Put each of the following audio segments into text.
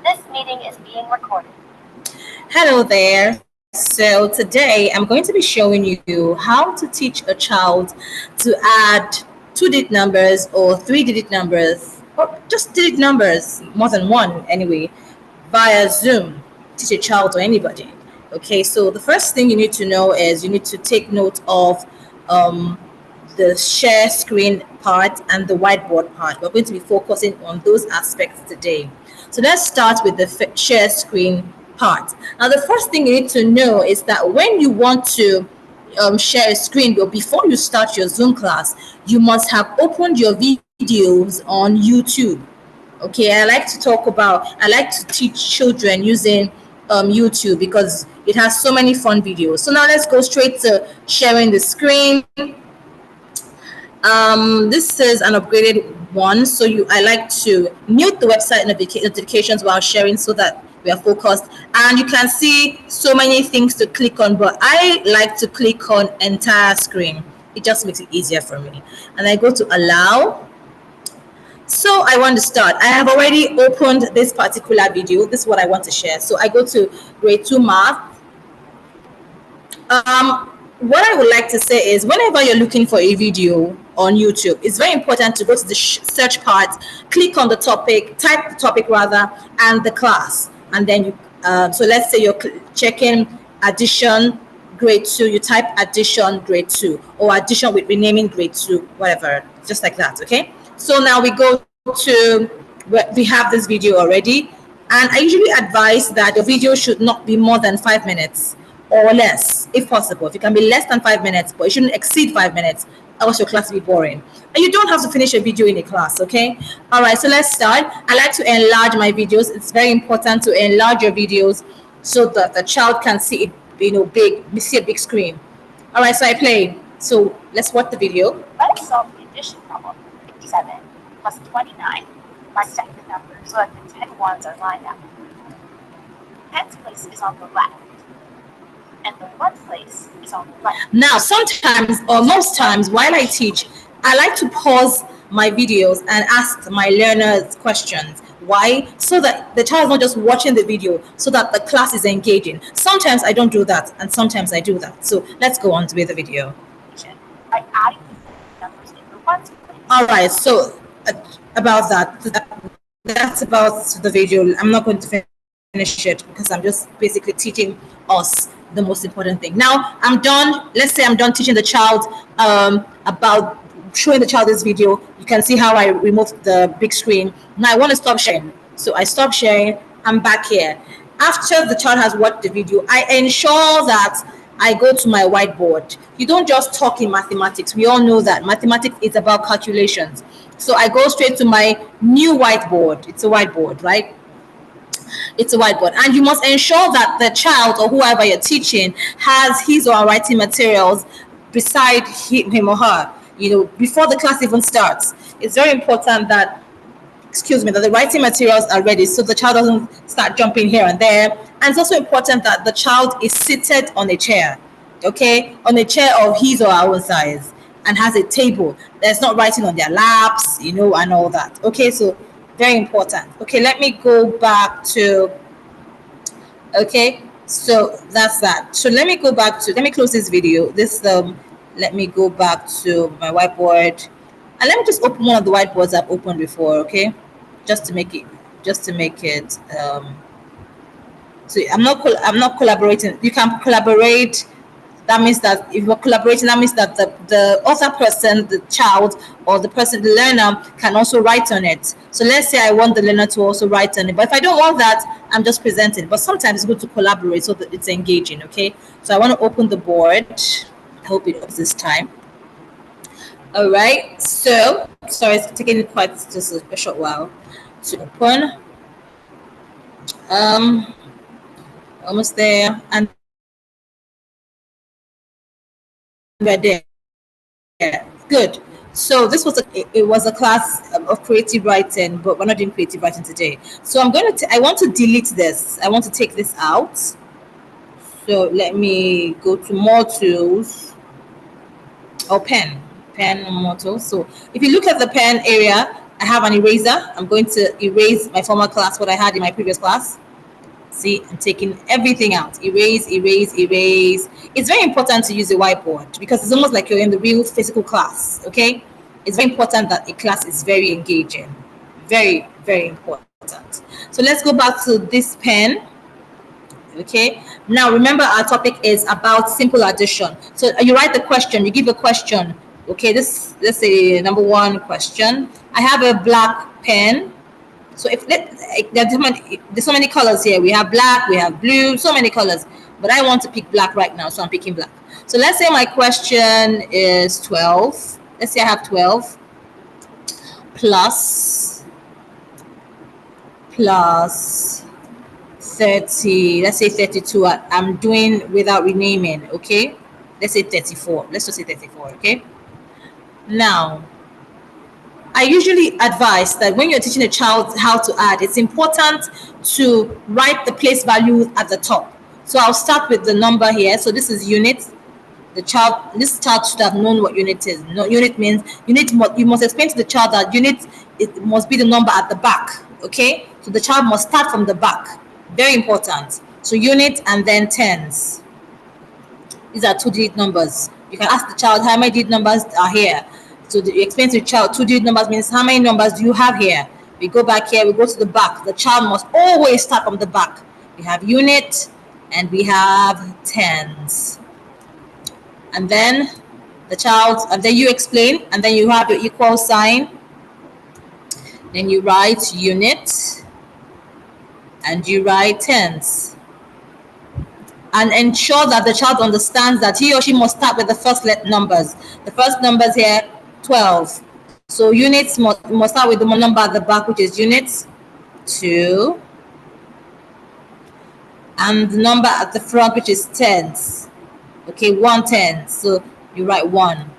This meeting is being recorded. Hello there. So today I'm going to be showing you how to teach a child to add two-digit numbers or three-digit numbers, or just digit numbers, more than one anyway, via Zoom. Teach a child or anybody. Okay, so the first thing you need to know is you need to take note of um, the share screen part and the whiteboard part. We're going to be focusing on those aspects today. So let's start with the share screen part. Now, the first thing you need to know is that when you want to share a screen, but before you start your Zoom class, you must have opened your videos on YouTube. Okay, I like to teach children using YouTube because it has so many fun videos. So now let's go straight to sharing the screen. This is an upgraded one, so I like to mute the website notifications while sharing so that we are focused. And you can see so many things to click on, but I like to click on entire screen. It just makes it easier for me. And I go to allow. So I want to start. I have already opened this particular video. This is what I want to share. So I go to grade 2 math. What I would like to say is whenever you're looking for a video on YouTube, it's very important to go to the search part, click on the topic, type the topic rather, and the class. And then you, so let's say you're checking addition grade 2, you type addition grade 2 or addition with renaming grade 2, whatever, just like that, okay? So now we go to, we have this video already, and I usually advise that the video should not be more than 5 minutes or less, if possible. If it can be less than 5 minutes, but it shouldn't exceed 5 minutes, else your class will be boring. And you don't have to finish a video in a class, okay? All right, so let's start. I like to enlarge my videos. It's very important to enlarge your videos so that the child can see it, big, see a big screen. All right, so I play. So let's watch the video. Let's solve the addition problem. 57 plus 29. Let's check the numbers so that the 10 ones are lined up. 10's place is on the left, and the 1's place is on the right. Now, sometimes or most times while I teach, I like to pause my videos and ask my learners questions. Why? So that the child is not just watching the video, so that the class is engaging. Sometimes I don't do that, and sometimes I do that. So let's go on with the video. By adding the numbers in the 1's place. All right, so about that, that's about the video. I'm not going to finish it because I'm just basically teaching us the most important thing. Now I'm done. Let's say I'm done teaching the child about showing the child this video. You can see how I removed the big screen. Now I want to stop sharing. So I stop sharing. I'm back here. After the child has watched the video, I ensure that I go to my whiteboard. You don't just talk in mathematics. We all know that mathematics is about calculations. So I go straight to my new whiteboard. It's a whiteboard, right? It's a whiteboard, and you must ensure that the child or whoever you're teaching has his or her writing materials beside him or her, before the class even starts. It's very important that that the writing materials are ready so the child doesn't start jumping here and there. And it's also important that the child is seated on a chair, okay, on a chair of his or her own size, and has a table. There's not writing on their laps, and all that. Okay, so very important. Okay, let me go back to, okay, so that's that. So let me close this video. Let me go back to my whiteboard, and let me just open one of the whiteboards I've opened before, okay, just to make it so I'm not collaborating. You can collaborate. That means that if you're collaborating, that means that the other person, the child or the learner can also write on it. So let's say I want the learner to also write on it. But if I don't want that, I'm just presenting. But sometimes it's good to collaborate so that it's engaging, okay? So I want to open the board. I hope it opens this time. All right. So, sorry, it's taking quite just a short while to open. Almost there. And we're there. Good. So this was a class of creative writing, but we're not doing creative writing today. So I want to delete this. I want to take this out. So let me go to more tools or pen more tools. So if you look at the pen area, I have an eraser. I'm going to erase my former class, what I had in my previous class. See, I'm taking everything out. Erase, erase, erase. It's very important to use a whiteboard because it's almost like you're in the real physical class, okay? It's very important that a class is very engaging. Very, very important. So let's go back to this pen. Okay, now remember our topic is about simple addition. So you write the question, you give a question. Okay, this, let's say number one question. I have a black pen. So if there's so many colors here. We have black, we have blue, so many colors. But I want to pick black right now, so I'm picking black. So let's say my question is 12. Let's say I have 12 plus 30, let's say 32. I'm doing without renaming, okay? Let's say 34. Let's just say 34, okay? Now, I usually advise that when you're teaching a child how to add, it's important to write the place value at the top. So I'll start with the number here. So this is unit. This child should have known what unit is. No, unit means you must explain to the child that unit, it must be the number at the back, okay? So the child must start from the back. Very important. So unit and then tens. These are 2-digit numbers. You can ask the child how many digit numbers are here. So you explain to the child 2-digit numbers means how many numbers do you have here? We go back here, we go to the back. The child must always start from the back. We have unit and we have tens. And then the child, and then you explain, and then you have your equal sign. Then you write unit and you write tens. And ensure that the child understands that he or she must start with the first numbers. The first numbers here, 12. So units must start with the number at the back, which is units 2. And the number at the front, which is tens. Okay, 1 10. So you write 1.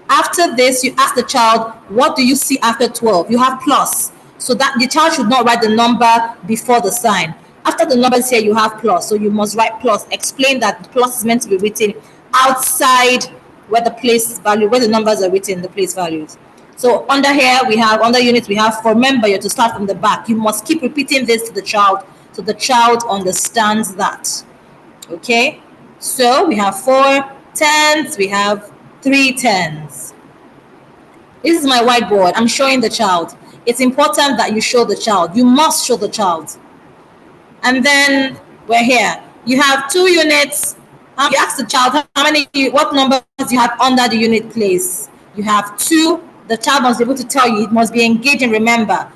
After this, you ask the child, what do you see after 12? You have plus. So that the child should not write the number before the sign. After the numbers here, you have plus. So you must write plus. Explain that the plus is meant to be written outside where the place value, where the numbers are written, the place values. So under here, we have, under units, we have, for remember, you have to start from the back. You must keep repeating this to the child so the child understands that. Okay? So we have 4 tens, we have 3 tens. This is my whiteboard. I'm showing the child. It's important that you show the child. You must show the child. And then we're here. You have 2 units. You ask the child what numbers you have under the unit place. You have 2. The child must be able to tell you. It must be engaging, remember.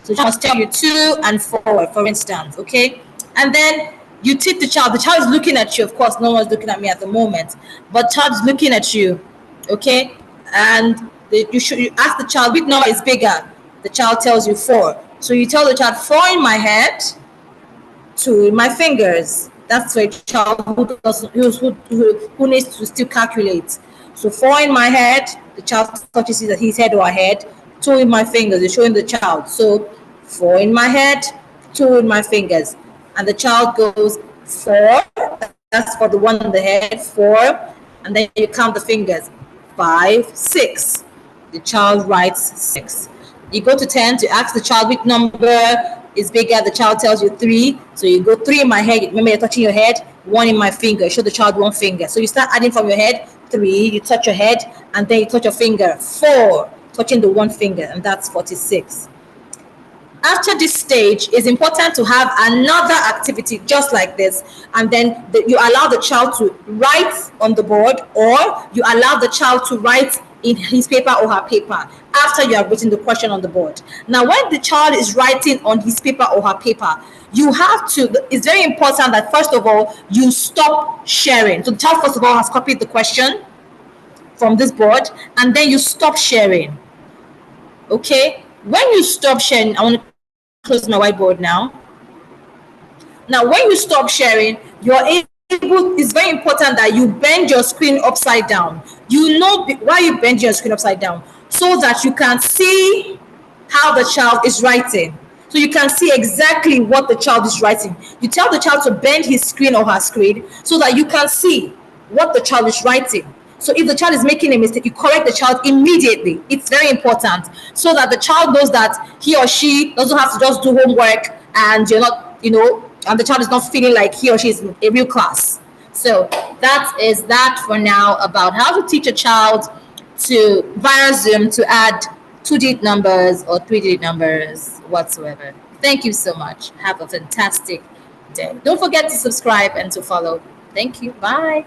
So the child must tell you 2 and 4, for instance, okay? And then you teach the child. The child is looking at you. Of course, no one's looking at me at the moment. But the child is looking at you, okay? And you ask the child, which number is bigger? The child tells you 4. So you tell the child 4 in my head, 2 in my fingers. That's for a child who needs to still calculate. So 4 in my head, the child touches it at his head or her head. 2 in my fingers, you're showing the child. So 4 in my head, 2 in my fingers. And the child goes 4, that's for the one in the head, 4. And then you count the fingers, 5, 6. The child writes 6. You go to 10 to ask the child which number is bigger. The child tells you 3. So you go 3 in my head. Remember, you're touching your head, 1 in my finger. Show the child 1 finger. So you start adding from your head, 3, you touch your head, and then you touch your finger, 4, touching the 1 finger, and that's 46. After this stage, it's important to have another activity just like this, and then you allow the child to write on the board, or you allow the child to write in his paper or her paper after you have written the question on the board. Now, when the child is writing on his paper or her paper, you have to, it's very important that first of all, you stop sharing. So the child first of all has copied the question from this board, and then you stop sharing. Okay? When you stop sharing, I want to close my whiteboard now. Now, when you stop sharing, you're able, it's very important that you bend your screen upside down. You know why you bend your screen upside down? So that you can see how the child is writing. So you can see exactly what the child is writing. You tell the child to bend his screen or her screen so that you can see what the child is writing. So if the child is making a mistake, you correct the child immediately. It's very important so that the child knows that he or she doesn't have to just do homework and you're not, and the child is not feeling like he or she is in a real class. So that is that for now about how to teach a child to via Zoom to add two-digit numbers or three-digit numbers whatsoever. Thank you so much. Have a fantastic day. Don't forget to subscribe and to follow. Thank you. Bye.